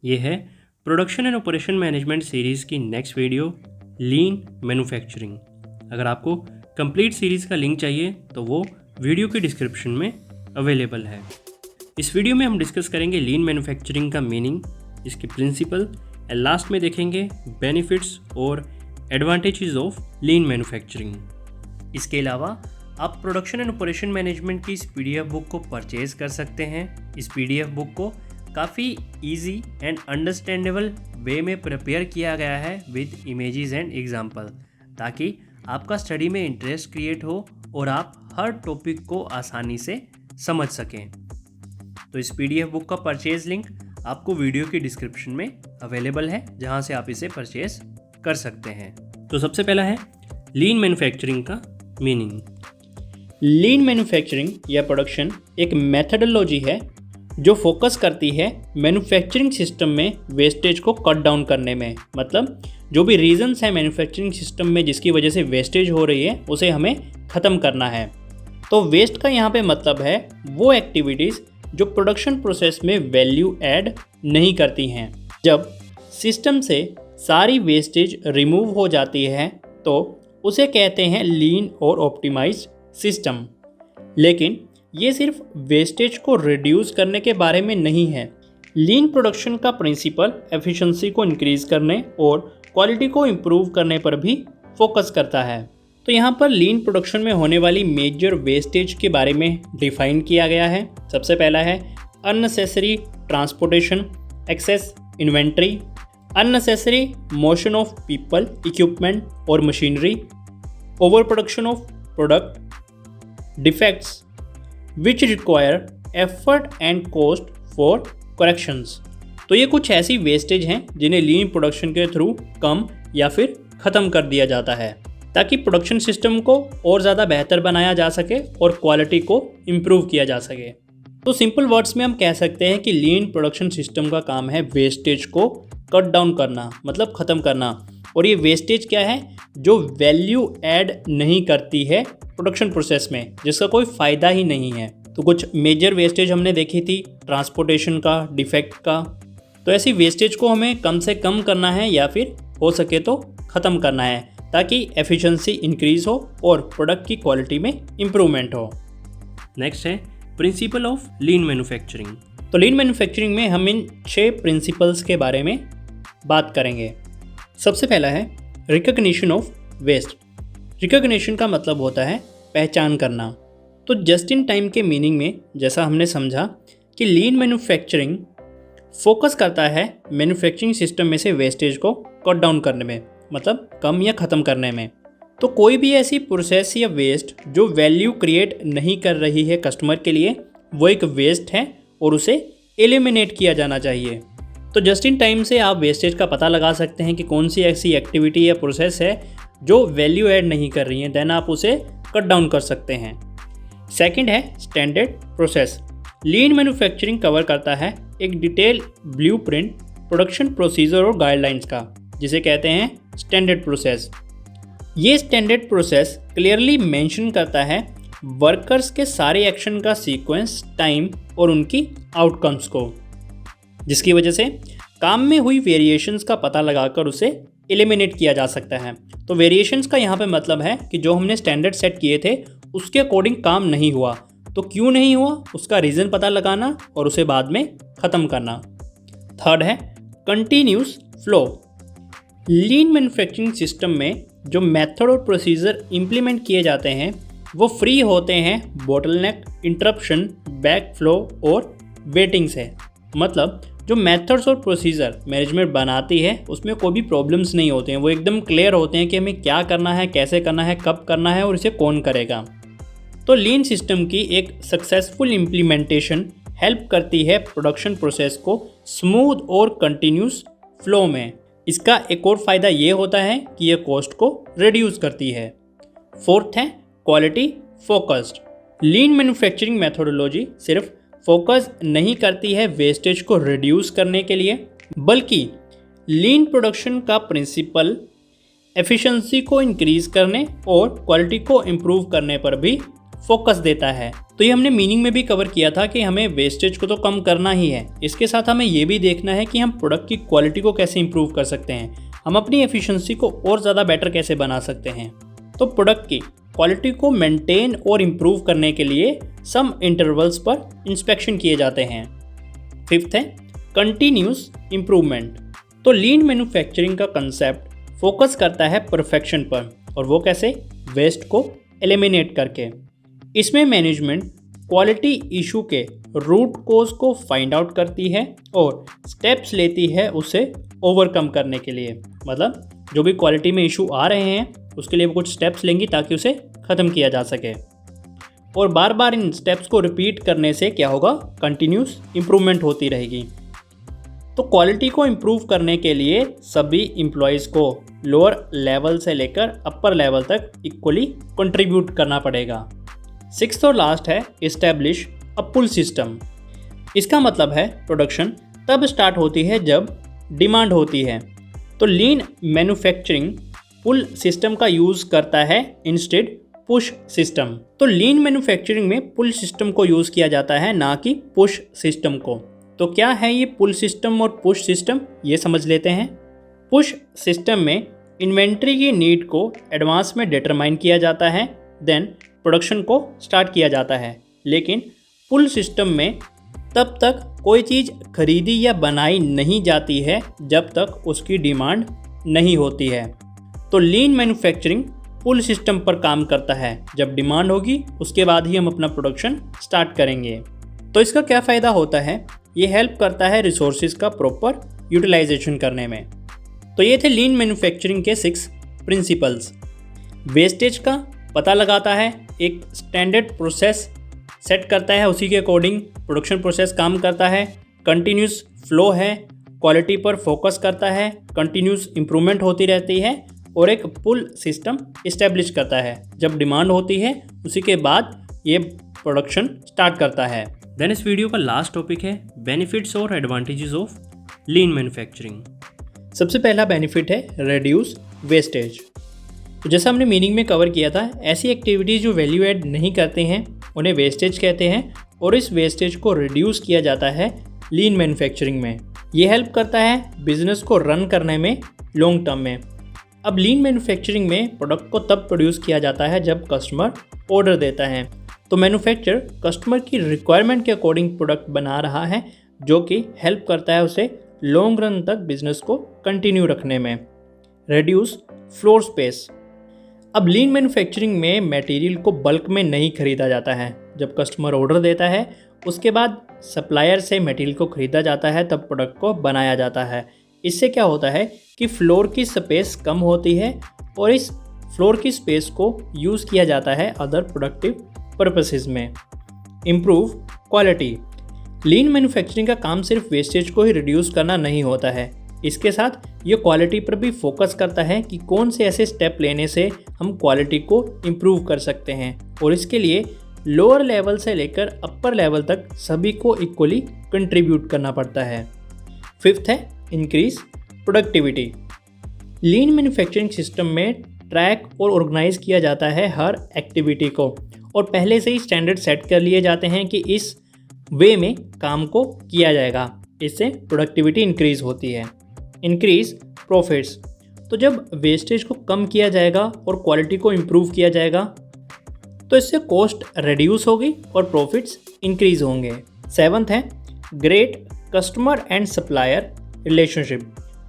ये है production and operation management series की नेक्स्ट वीडियो, लीन मैन्युफैक्चरिंग। अगर आपको कंप्लीट सीरीज़ का लिंक चाहिए तो वो वीडियो के डिस्क्रिप्शन में अवेलेबल है। इस वीडियो में हम डिस्कस करेंगे लीन मैन्युफैक्चरिंग का मीनिंग, इसकी प्रिंसिपल एंड लास्ट में देखेंगे बेनिफिट्स और एडवांटेजेस ऑफ लीन मैन्युफैक्चरिंग। इसके अलावा आप प्रोडक्शन एंड ऑपरेशन मैनेजमेंट की इस पीडीएफ बुक को परचेज कर सकते हैं। इस पीडीएफ बुक को काफ़ी इजी एंड अंडरस्टैंडेबल वे में प्रिपेयर किया गया है विद इमेजेस एंड एग्जांपल, ताकि आपका स्टडी में इंटरेस्ट क्रिएट हो और आप हर टॉपिक को आसानी से समझ सकें। तो इस पीडीएफ बुक का परचेज लिंक आपको वीडियो की डिस्क्रिप्शन में अवेलेबल है, जहां से आप इसे परचेज कर सकते हैं। तो सबसे पहला है लीन मैन्युफैक्चरिंग का मीनिंग। लीन मैन्युफैक्चरिंग या प्रोडक्शन एक मेथडोलॉजी है जो फोकस करती है मैन्युफैक्चरिंग सिस्टम में वेस्टेज को कट डाउन करने में। मतलब जो भी रीजंस है मैन्युफैक्चरिंग सिस्टम में जिसकी वजह से वेस्टेज हो रही है, उसे हमें ख़त्म करना है। तो वेस्ट का यहाँ पे मतलब है वो एक्टिविटीज़ जो प्रोडक्शन प्रोसेस में वैल्यू ऐड नहीं करती हैं। जब सिस्टम से सारी वेस्टेज रिमूव हो जाती है तो उसे कहते हैं लीन और ऑप्टिमाइज्ड सिस्टम। लेकिन ये सिर्फ वेस्टेज को रिड्यूस करने के बारे में नहीं है। लीन प्रोडक्शन का प्रिंसिपल एफिशिएंसी को इंक्रीज करने और क्वालिटी को इम्प्रूव करने पर भी फोकस करता है। तो यहाँ पर लीन प्रोडक्शन में होने वाली मेजर वेस्टेज के बारे में डिफाइन किया गया है। सबसे पहला है unnecessary transportation, excess inventory, unnecessary motion of people, equipment और machinery, over production of product, defects which require effort and cost for corrections. तो ये कुछ ऐसी वेस्टेज हैं जिन्हें लीन प्रोडक्शन के थ्रू कम या फिर ख़त्म कर दिया जाता है, ताकि प्रोडक्शन सिस्टम को और ज़्यादा बेहतर बनाया जा सके और क्वालिटी को इम्प्रूव किया जा सके। तो सिंपल वर्ड्स में हम कह सकते हैं कि लीन प्रोडक्शन सिस्टम का काम है वेस्टेज को कट डाउन करना, मतलब ख़त्म करना। और ये वेस्टेज क्या है? जो वैल्यू ऐड नहीं करती है प्रोडक्शन प्रोसेस में, जिसका कोई फ़ायदा ही नहीं है। तो कुछ मेजर वेस्टेज हमने देखी थी, ट्रांसपोर्टेशन का, डिफेक्ट का। तो ऐसी वेस्टेज को हमें कम से कम करना है या फिर हो सके तो ख़त्म करना है, ताकि एफिशिएंसी इंक्रीज़ हो और प्रोडक्ट की क्वालिटी में इम्प्रूवमेंट हो। नेक्स्ट है प्रिंसिपल ऑफ लीन मैन्युफैक्चरिंग। तो लीन मैन्युफैक्चरिंग में हम इन 6 प्रिंसिपल्स के बारे में बात करेंगे। सबसे पहला है रिकग्निशन ऑफ वेस्ट। रिकग्निशन का मतलब होता है पहचान करना। तो जस्ट इन टाइम के मीनिंग में जैसा हमने समझा कि लीन मैन्युफैक्चरिंग फोकस करता है मैन्युफैक्चरिंग सिस्टम में से वेस्टेज को कट डाउन करने में, मतलब कम या ख़त्म करने में। तो कोई भी ऐसी प्रोसेस या वेस्ट जो वैल्यू क्रिएट नहीं कर रही है कस्टमर के लिए, वो एक वेस्ट है और उसे एलिमिनेट किया जाना चाहिए। तो जस्ट इन टाइम से आप वेस्टेज का पता लगा सकते हैं कि कौन सी ऐसी एक्टिविटी या प्रोसेस है जो वैल्यू ऐड नहीं कर रही है, देन आप उसे कट डाउन कर सकते हैं। सेकंड है स्टैंडर्ड प्रोसेस। लीन मैन्युफैक्चरिंग कवर करता है एक डिटेल ब्लूप्रिंट प्रोडक्शन प्रोसीजर और गाइडलाइंस का, जिसे कहते हैं स्टैंडर्ड प्रोसेस। ये स्टैंडर्ड प्रोसेस क्लियरली मेंशन करता है वर्कर्स के सारे एक्शन का सीक्वेंस, टाइम और उनकी आउटकम्स को, जिसकी वजह से काम में हुई वेरिएशंस का पता लगाकर उसे एलिमिनेट किया जा सकता है। तो वेरिएशंस का यहाँ पे मतलब है कि जो हमने स्टैंडर्ड सेट किए थे उसके अकॉर्डिंग काम नहीं हुआ, तो क्यों नहीं हुआ उसका रीज़न पता लगाना और उसे बाद में ख़त्म करना। थर्ड है कंटिन्यूस फ्लो। लीन मैन्युफैक्चरिंग सिस्टम में जो मेथड और प्रोसीजर इम्प्लीमेंट किए जाते हैं वो फ्री होते हैं बॉटलनेक, इंटरप्शन, बैक फ्लो और वेटिंग से। मतलब जो मेथड्स और प्रोसीजर मैनेजमेंट बनाती है उसमें कोई भी प्रॉब्लम्स नहीं होते हैं, वो एकदम क्लियर होते हैं कि हमें क्या करना है, कैसे करना है, कब करना है और इसे कौन करेगा। तो लीन सिस्टम की एक सक्सेसफुल इम्प्लीमेंटेशन हेल्प करती है प्रोडक्शन प्रोसेस को स्मूथ और कंटिन्यूस फ्लो में। इसका एक और फ़ायदा ये होता है कि यह कॉस्ट को रिड्यूस करती है। फोर्थ है क्वालिटी फोकस्ड। लीन मैन्युफैक्चरिंग मेथोडोलॉजी सिर्फ फोकस नहीं करती है वेस्टेज को रिड्यूस करने के लिए, बल्कि लीन प्रोडक्शन का प्रिंसिपल एफिशिएंसी को इंक्रीज करने और क्वालिटी को इम्प्रूव करने पर भी फोकस देता है। तो तो ये हमने मीनिंग में भी कवर किया था कि हमें वेस्टेज को तो कम करना ही है, इसके साथ हमें ये भी देखना है कि हम प्रोडक्ट की क्वालिटी को कैसे इंप्रूव कर सकते हैं, हम अपनी एफिशिएंसी को और ज़्यादा बेटर कैसे बना सकते हैं। तो प्रोडक्ट की क्वालिटी को मेंटेन और इम्प्रूव करने के लिए सम इंटरवल्स पर इंस्पेक्शन किए जाते हैं। फिफ्थ है कंटिन्यूस इम्प्रूवमेंट। तो लीन मैन्युफैक्चरिंग का कंसेप्ट फोकस करता है परफेक्शन पर, और वो कैसे? वेस्ट को एलिमिनेट करके। इसमें मैनेजमेंट क्वालिटी इशू के रूट कोज को फाइंड आउट करती है और स्टेप्स लेती है उसे ओवरकम करने के लिए। मतलब जो भी क्वालिटी में इशू आ रहे हैं उसके लिए वो कुछ स्टेप्स लेंगी ताकि उसे ख़त्म किया जा सके। और बार बार इन स्टेप्स को रिपीट करने से क्या होगा? कंटिन्यूस इम्प्रूवमेंट होती रहेगी। तो क्वालिटी को इम्प्रूव करने के लिए सभी एम्प्लॉयज़ को लोअर लेवल से लेकर अपर लेवल तक इक्वली कंट्रीब्यूट करना पड़ेगा। सिक्स्थ और लास्ट है इस्टेब्लिश अ पुल सिस्टम। इसका मतलब है प्रोडक्शन तब स्टार्ट होती है जब डिमांड होती है। तो लीन मैन्युफैक्चरिंग पुल सिस्टम का यूज़ करता है इंस्टेड पुश सिस्टम। तो लीन मैन्युफैक्चरिंग में पुल सिस्टम को यूज़ किया जाता है, ना कि पुश सिस्टम को। तो क्या है ये पुल सिस्टम और पुश सिस्टम, ये समझ लेते हैं। पुश सिस्टम में इन्वेंट्री की नीड को एडवांस में डिटरमाइन किया जाता है, देन प्रोडक्शन को स्टार्ट किया जाता है। लेकिन पुल सिस्टम में तब तक कोई चीज़ खरीदी या बनाई नहीं जाती है जब तक उसकी डिमांड नहीं होती है। तो लीन मैन्युफैक्चरिंग पुल सिस्टम पर काम करता है, जब डिमांड होगी उसके बाद ही हम अपना प्रोडक्शन स्टार्ट करेंगे। तो इसका क्या फ़ायदा होता है? ये हेल्प करता है रिसोर्सेज का प्रॉपर यूटिलाइजेशन करने में। तो ये थे लीन मैन्युफैक्चरिंग के 6 प्रिंसिपल्स। वेस्टेज का पता लगाता है, एक स्टैंडर्ड प्रोसेस सेट करता है, उसी के अकॉर्डिंग प्रोडक्शन प्रोसेस काम करता है। कंटिन्यूस फ्लो है, क्वालिटी पर फोकस करता है, कंटिन्यूस इम्प्रूवमेंट होती रहती है, और एक पुल सिस्टम इस्टेब्लिश करता है, जब डिमांड होती है उसी के बाद ये प्रोडक्शन स्टार्ट करता है। देन इस वीडियो का लास्ट टॉपिक है बेनिफिट्स और एडवांटेजेस ऑफ लीन मैन्युफैक्चरिंग। सबसे पहला बेनिफिट है रिड्यूस वेस्टेज। तो जैसा हमने मीनिंग में कवर किया था, ऐसी एक्टिविटीज़ जो वैल्यू ऐड नहीं करते हैं उन्हें वेस्टेज कहते हैं, और इस वेस्टेज को रिड्यूस किया जाता है लीन मैन्युफैक्चरिंग में। ये हेल्प करता है बिजनेस को रन करने में लॉन्ग टर्म में। अब लीन मैन्युफैक्चरिंग में प्रोडक्ट को तब प्रोड्यूस किया जाता है जब कस्टमर ऑर्डर देता है। तो मैन्युफैक्चरर कस्टमर की रिक्वायरमेंट के अकॉर्डिंग प्रोडक्ट बना रहा है, जो कि हेल्प करता है उसे लॉन्ग रन तक बिजनेस को कंटिन्यू रखने में। Reduce floor space. अब लीन मैन्युफैक्चरिंग में मटेरियल को बल्क में नहीं खरीदा जाता है। जब कस्टमर ऑर्डर देता है उसके बाद सप्लायर से मटेरियल को खरीदा जाता है, तब प्रोडक्ट को बनाया जाता है। इससे क्या होता है कि फ्लोर की स्पेस कम होती है, और इस फ्लोर की स्पेस को यूज़ किया जाता है अदर प्रोडक्टिव पर्पसेस में। Improve quality. लीन मैन्युफैक्चरिंग का काम सिर्फ वेस्टेज को ही रिड्यूस करना नहीं होता है, इसके साथ ये क्वालिटी पर भी फोकस करता है कि कौन से ऐसे स्टेप लेने से हम क्वालिटी को इम्प्रूव कर सकते हैं, और इसके लिए लोअर लेवल से लेकर अपर लेवल तक सभी को इक्वली कंट्रीब्यूट करना पड़ता है। फिफ्थ है इंक्रीज प्रोडक्टिविटी। लीन मैन्युफैक्चरिंग सिस्टम में ट्रैक और ऑर्गेनाइज किया जाता है हर एक्टिविटी को, और पहले से ही स्टैंडर्ड सेट कर लिए जाते हैं कि इस वे में काम को किया जाएगा। इससे प्रोडक्टिविटी इंक्रीज होती है। Increase profits. तो जब वेस्टेज को कम किया जाएगा और क्वालिटी को इम्प्रूव किया जाएगा तो इससे कॉस्ट रिड्यूस होगी और प्रॉफिट्स इंक्रीज होंगे। सेवंथ है great customer and supplier relationship.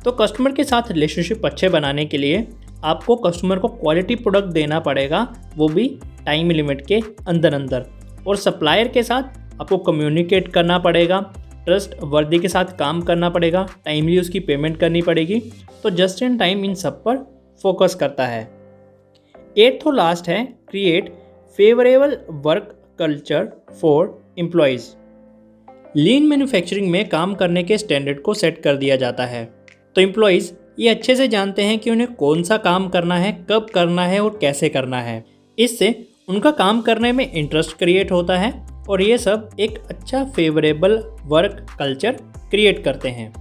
तो कस्टमर के साथ रिलेशनशिप अच्छे बनाने के लिए आपको कस्टमर को क्वालिटी प्रोडक्ट देना पड़ेगा, वो भी टाइम लिमिट के अंदर, और सप्लायर के साथ आपको कम्युनिकेट करना पड़ेगा, ट्रस्ट वर्दी के साथ काम करना पड़ेगा, टाइमली उसकी पेमेंट करनी पड़ेगी। तो जस्ट इन टाइम इन सब पर फोकस करता है। एट्थ और लास्ट है create favourable work culture for employees. Lean manufacturing में काम करने के स्टैंडर्ड को सेट कर दिया जाता है, तो एम्प्लॉयज़ ये अच्छे से जानते हैं कि उन्हें कौन सा काम करना है, कब करना है और कैसे करना है। इससे उनका काम करने में इंटरेस्ट क्रिएट होता है, और ये सब एक अच्छा फेवरेबल वर्क कल्चर क्रिएट करते हैं।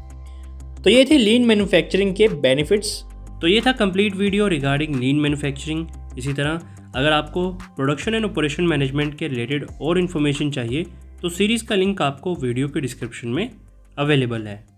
तो ये थे लीन मैन्युफैक्चरिंग के बेनिफिट्स। तो ये था कंप्लीट वीडियो रिगार्डिंग लीन मैन्युफैक्चरिंग। इसी तरह अगर आपको प्रोडक्शन एंड ऑपरेशन मैनेजमेंट के रिलेटेड और इन्फॉर्मेशन चाहिए तो सीरीज़ का लिंक आपको वीडियो के डिस्क्रिप्शन में अवेलेबल है।